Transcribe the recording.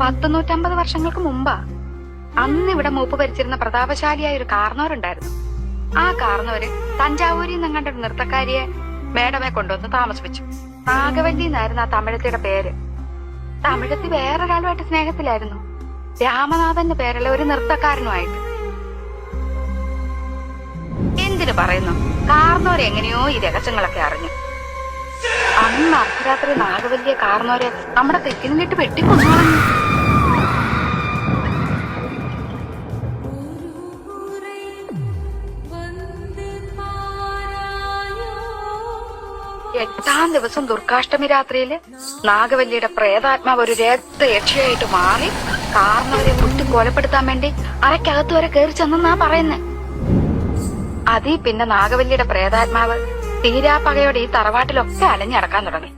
150 വർഷങ്ങൾക്ക് മുമ്പാ. അന്ന് ഇവിടെ മൂപ്പ് ഭരിച്ചിരുന്ന പ്രതാപശാലിയായ ഒരു കാർന്നവരുണ്ടായിരുന്നു. ആ കാർന്നവര് തഞ്ചാവൂരിൽ നിന്ന് കണ്ട ഒരു നൃത്തക്കാരിയെ മേഡമെ കൊണ്ടുവന്ന് താമസിപ്പിച്ചു. നാഗവല്ലി എന്നായിരുന്നു ആ തമിഴത്തിയുടെ പേര്. തമിഴത്തി വേറൊരാളുമായിട്ട് സ്നേഹത്തിലായിരുന്നു, രാമനാഥന്റെ പേരുള്ള ഒരു നൃത്തക്കാരനുമായിട്ട്. എന്തിനു പറയുന്നു, കാർന്നവരെങ്ങനെയോ ഈ രഹസ്യങ്ങളൊക്കെ അറിഞ്ഞു. അന്ന് അർദ്ധരാത്രി നാഗവല്ലിയെ കാർന്നവരെ നമ്മുടെ തെക്കിനിട്ട് വെട്ടിക്കൊന്നു. എട്ടാം ദിവസം ദുർഗാഷ്ടമി രാത്രിയില് നാഗവല്ലിയുടെ പ്രേതാത്മാവ് ഒരു രക്തയക്ഷിയായിട്ട് മാറി കാർന്നവരെ കുട്ടി കൊലപ്പെടുത്താൻ വേണ്ടി അരക്കകത്ത് വരെ കയറി ചെന്നാ പറയുന്നേ. അതീ പിന്നെ നാഗവല്ലിയുടെ പ്രേതാത്മാവ് തീരാപ്പകയോടെ ഈ തറവാട്ടിലൊക്കെ അലഞ്ഞടക്കാൻ തുടങ്ങി.